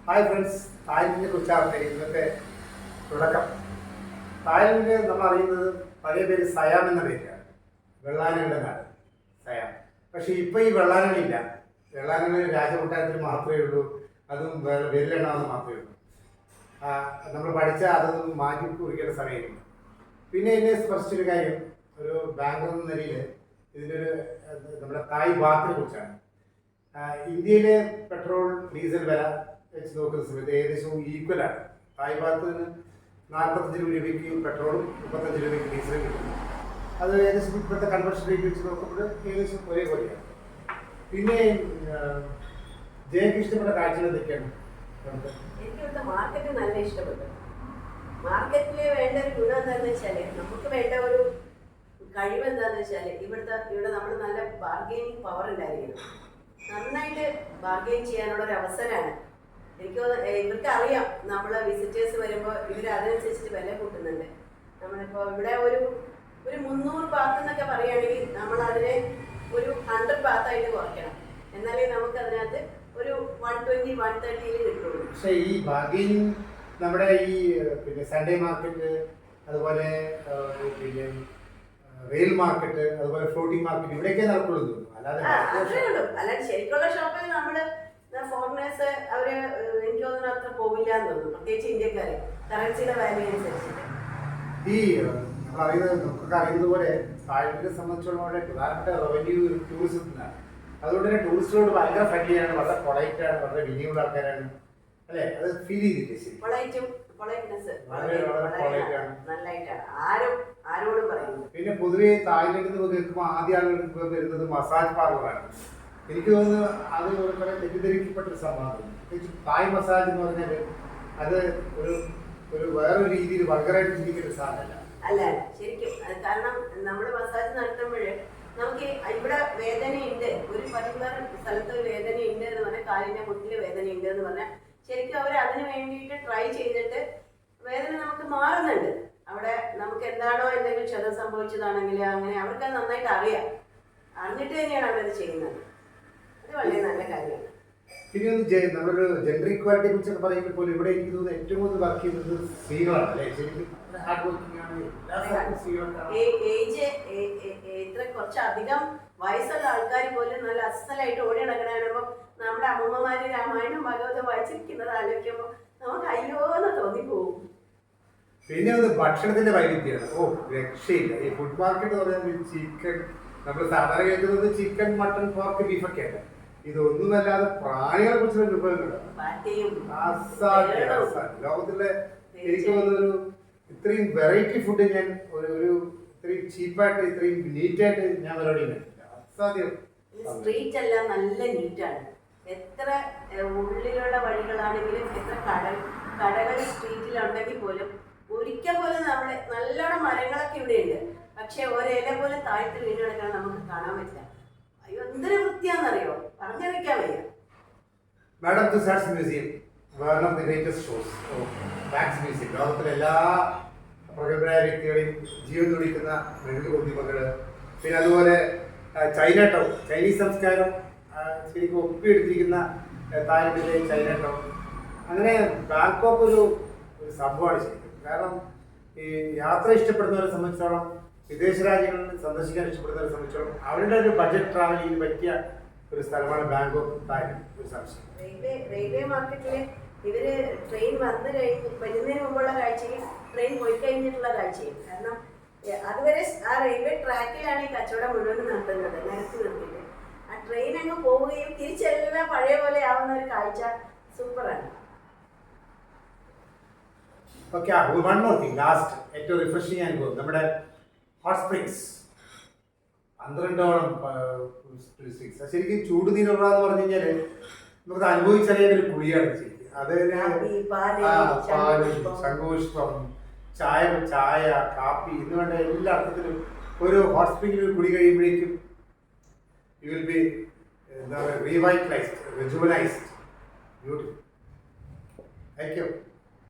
Hi friends, തായ്ലൻഡിനെ കുറിച്ചാണ് ഇന്നത്തെ തുടക്കം. തായ്ലൻഡ് നമ്മൾ അറിയുന്നത് പഴയ പേര് സയാം എന്ന പേരിലാണ്. വെള്ളാനകളുടെ നാട് സയാം. പക്ഷെ ഇപ്പൊ ഈ വെള്ളാനകളില്ല. വെള്ളാനകൾ രാജകൊട്ടാരത്തിൽ മാത്രമേ ഉള്ളൂ. അതും വിരലെണ്ണാമെന്ന് മാത്രമേ ഉള്ളൂ. നമ്മൾ പഠിച്ച അതൊന്നും മാറ്റി കുറിക്കേണ്ട സമയമില്ല. പിന്നെ എന്നെ സ്പർശിച്ചൊരു കാര്യം, ഒരു ബാങ്കർ എന്ന നിലയിൽ ഇതിനൊരു നമ്മുടെ തായ് ബാത്തിനെ കുറിച്ചാണ്. ഇന്ത്യയിലെ പെട്രോൾ ഡീസൽ വില വെച്ച് നോക്കുന്ന സമയത്ത് ഏകദേശം ഈക്വലാണ്. തായ് ഭാഗത്തിന് 45 രൂപയ്ക്ക് പെട്രോളും 35 രൂപയ്ക്ക് ഡീസലും കിട്ടുന്നു. അത് ഏകദേശം ഇപ്പോഴത്തെ കൺവേർഷൻ റേറ്റ് വെച്ച് നോക്കുമ്പോൾ ഏകദേശം ഒരേപോലെയാണ്. പിന്നെ ജയക്ക് ഇഷ്ടപ്പെട്ട കാഴ്ചകൾ എന്തൊക്കെയാണ്? എനിക്ക് മാർക്കറ്റ് നല്ല ഇഷ്ടപ്പെട്ടു. മാർക്കറ്റിൽ വേണ്ട ഒരു ഗുണം എന്താണെന്ന് വെച്ചാൽ, നമുക്ക് വേണ്ട ഒരു കഴിവ് എന്താണെന്ന് വെച്ചാൽ, ഇവിടെ നമ്മൾ നല്ല ബാർഗെയിനിങ് പവർ ഉണ്ടായിരിക്കണം. നന്നായിട്ട് ബാർഗെയിൻ ചെയ്യാനുള്ള ഒരു അവസരമാണ്. ഇവർക്ക് അറിയാം, നമ്മളെ വിസിറ്റേഴ്സ് വരുമ്പോൾ ഇവർ അതിനനുസരിച്ചിട്ട് വില കൂട്ടുന്നുണ്ട്. നമ്മളിപ്പോൾ ഇവിടെ ഒരു 300 ബാത്ത് എന്നൊക്കെ പറയുകയാണെങ്കിൽ നമ്മൾ അതിനെ ഒരു 100 ബാത്തായിട്ട് കുറയ്ക്കണം. എന്നാലേ നമുക്ക് അതിനകത്ത് ഒരു 120-130 കിട്ടുള്ളൂ. പക്ഷേ ഈ ബാർഗെയിനിങ് നമ്മുടെ ഈ പിന്നെ സൺഡേ മാർക്കറ്റ്, അതുപോലെ പിന്നെ റെയിൽ മാർക്കറ്റ്, അതുപോലെ ഫ്ലോട്ടിംഗ് മാർക്കറ്റ്, ഇവിടെയൊക്കെ നടക്കുള്ളൂ. അല്ലാതെ ശരിക്കുള്ള ഷോപ്പിൽ നമ്മള് ഫോറിനേഴ്സ് അവര് എനിക്ക് തോന്നുന്നു അത്ര പോവില്ല എന്ന് തോന്നുന്നു, പ്രത്യേകിച്ച് ഇന്ത്യക്കാര് കറൻസിയുടെ വാല്യൂ അനുസരിച്ചിട്ട്. ഈ നമുക്കൊക്കെ അറിയുന്നത് പോലെ തായ്ലൻഡിനെ സംബന്ധിച്ചുള്ള വളരെ പ്രധാനപ്പെട്ട റവന്യൂ ടൂറിസത്തിനാണ്. അതുകൊണ്ട് തന്നെ ടൂറിസ്റ്റുകളോട് ഭയങ്കര ഫ്രണ്ട്ലിയാണ്, വളരെ പൊളൈറ്റാണ്, വളരെ വിനിയുള്ള ആൾക്കാരാണ്. അല്ലെ? അത് ഫീൽ ചെയ്തില്ലേ? ശരി, ആരോടും പറയുന്നു. പിന്നെ പൊതുവെ തായ്ലൻഡിൽ നിന്ന് കേൾക്കുമ്പോൾ ആദ്യ ആളുകൾക്ക് വരുന്നത് മസാജ് പാർലറാണ്. എനിക്ക് തോന്നുന്നു അത് കുറെ തെറ്റിദ്ധരിക്കപ്പെട്ടൊരു സംഭവമാണ്. തായ് മസാജ് എന്ന് പറഞ്ഞാൽ അത് ഒരു വേറൊരു രീതിയിൽ വൾഗറായിട്ട് ചിന്തിക്കുന്ന ഒരു സാധനമല്ല. അല്ല, ശരിക്കും കാരണം നമ്മൾ മസാജ് നടത്തുമ്പോൾ നമുക്ക് ഇവിടെ വേദനയുണ്ട്, ഒരു പർട്ടിക്കുലർ സ്ഥലത്ത് ഒരു വേദനയുണ്ട് എന്ന് പറഞ്ഞാൽ, കാലിന്റെ മുട്ടില് വേദനയുണ്ട് എന്ന് പറഞ്ഞാൽ ശരിക്കും അവർ അതിന് വേണ്ടിയിട്ട് ട്രൈ ചെയ്തിട്ട് വേദന നമുക്ക് മാറുന്നുണ്ട്. അവിടെ നമുക്ക് എന്താണോ എന്തെങ്കിലും ക്ഷതം സംഭവിച്ചതാണെങ്കിൽ അങ്ങനെ അവർക്ക് നന്നായിട്ട് അറിഞ്ഞിട്ട് തന്നെയാണ് അവരത് ചെയ്യുന്നത്. അത് വളരെ നല്ല കാര്യമാണ്. പിന്നെ നമ്മളൊരു ജെൻഡർ ഇക്വാലിറ്റിയെ കുറിച്ചൊക്കെ പറയുമ്പോൾ പോലും ഇവിടെ എനിക്ക് തോന്നുന്നു ഏറ്റവും കൂടുതൽ വർക്ക് ചെയ്യുന്നത് സ്ത്രീകളാണ്. അല്ലെ? ശരിക്കും ഹാർഡ് വർക്കിംഗ് ആണ്. ഇത്ര കുറച്ചധികം വയസ്സുള്ള ആൾക്കാർ പോലും നല്ല അസലായിട്ട് ഓടി നടക്കണോ നമ്മുടെ അമ്മൂമ്മമാര് രാമായണം ഭാഗവതം വായിച്ചിരിക്കുന്നത് ആലോചിക്കുമ്പോൾ നമുക്ക് അയ്യോന്ന് തോന്നിപ്പോവും. പിന്നെ അത് ഭക്ഷണത്തിന്റെ വൈവിധ്യമാണ്. രക്ഷയില്ല. ഈ ഫുഡ് മാർക്കറ്റ് എന്ന് പറയുന്നത് ചിക്കൻ, നമ്മൾ സാധാരണ കേൾക്കുന്നത് ചിക്കൻ, മട്ടൺ, പോർക്ക്, ബീഫൊക്കെയാണ്. ഇതൊന്നുമല്ലാതെ പ്രാണികളെ കുറിച്ചുള്ള വിഭവങ്ങളാണ്. ലോകത്തിലെ എനിക്ക് തോന്നുന്നൊരു ഇത്രയും വെറൈറ്റി ഫുഡ് ഞാൻ ഒരു ഇത്രയും ചീപ്പായിട്ട്, ഇത്രയും നീറ്റായിട്ട് ഞാൻ പരിപാടി അസാധ്യം. സ്ട്രീറ്റ് എല്ലാം നല്ല നീറ്റാണ്. എത്ര ഉള്ളിലുള്ള വഴികളാണെങ്കിലും, എത്ര കടകൾ സ്ട്രീറ്റിലുണ്ടെങ്കിൽ പോലും ഒരിക്കൽ പോലും നമ്മള് നല്ലോണം മരങ്ങളൊക്കെ ഇവിടെയുണ്ട്. പക്ഷെ ഒരില പോലും താഴ്ത്തി വീണ് കിടക്കാൻ നമുക്ക് കാണാൻ പറ്റില്ല. അയ്യോ, എന്തൊരു വൃത്തിയാണെന്നറിയോ, പറഞ്ഞറിയിക്കാൻ വയ്യ. Madam Tussauds museum, one of the greatest shows wax museum. ലോകത്തിലെ എല്ലാ പ്രഗത്ഭരായ വ്യക്തികളെയും ജീവൻ തുടിക്കുന്ന മെഴുകു പ്രതിമകള്, പിന്നെ അതുപോലെ ചൈന ടൗൺ, ചൈനീസ് സംസ്കാരം ശരിക്കും ഒപ്പിയെടുത്തിരിക്കുന്ന തായ്ലൻഡിലെ ചൈന ടൗൺ. അങ്ങനെ ബാങ്കോക്ക് ഒരു സംഭവമാണ് ശരിക്കും. കാരണം ഈ യാത്ര ഇഷ്ടപ്പെടുന്നവരെ സംബന്ധിച്ചോളം, വിദേശ രാജ്യങ്ങളിൽ സന്ദർശിക്കാൻ ഇഷ്ടപ്പെടുന്നവരെ സംബന്ധിച്ചോളം അവരുടെ ഒരു ബഡ്ജറ്റ് ട്രാവലിങ്ങിന് പറ്റിയ ഒരു സ്ഥലമാണ് ബാങ്കോക്ക്, തായ്ലൻഡ്. ഒരു സംശയം, റെയിൽവേ മാർക്കറ്റില് ഇവര് ട്രെയിൻ വരുന്നതിന് മുമ്പുള്ള കാഴ്ചയും ട്രെയിൻ പോയി കഴിഞ്ഞിട്ടുള്ള കാഴ്ചയും. കാരണം അതുവരെ ആ റെയിൽവേ ട്രാക്കിലാണ് ഈ കച്ചവടം മുഴുവൻ നടത്തുന്നത്, നിരത്തി നിർത്തിയിട്ട്. ആ ട്രെയിൻ അങ്ങ് പോവുകയും തിരിച്ചെല്ലാം പഴയ പോലെ ആവുന്ന ഒരു കാഴ്ച സൂപ്പറാണ്. Okay, one more thing, last ഏറ്റവും റിഫ്രഷിംഗ് അനുഭവം നമ്മുടെ ഹോട്ട് സ്പ്രിങ്സ്. 12ഓളം സ്പ്രിങ്സ്. ശരിക്കും ചൂടുനീരുള്ള എന്ന് പറഞ്ഞു കഴിഞ്ഞാൽ നമുക്ക് അനുഭവിച്ചറിയേണ്ട ഒരു കുഴിയാണ് ശരിക്കും. അത് പാല്, ശംഖുപുഷ്പം, ചായ, കാപ്പി എന്ന് വേണ്ട എല്ലാ അർത്ഥത്തിലും ഒരു ഹോട്ട് സ്പ്രിംഗിൽ ഒരു കുടി കഴിയുമ്പോഴേക്കും യു വിൽ ബി എന്താ പറയുക, റീവൈറ്റലൈസ്ഡ്, റിജുവനൈസ്ഡ്, ബ്യൂട്ടിഫുൾ. Thank you.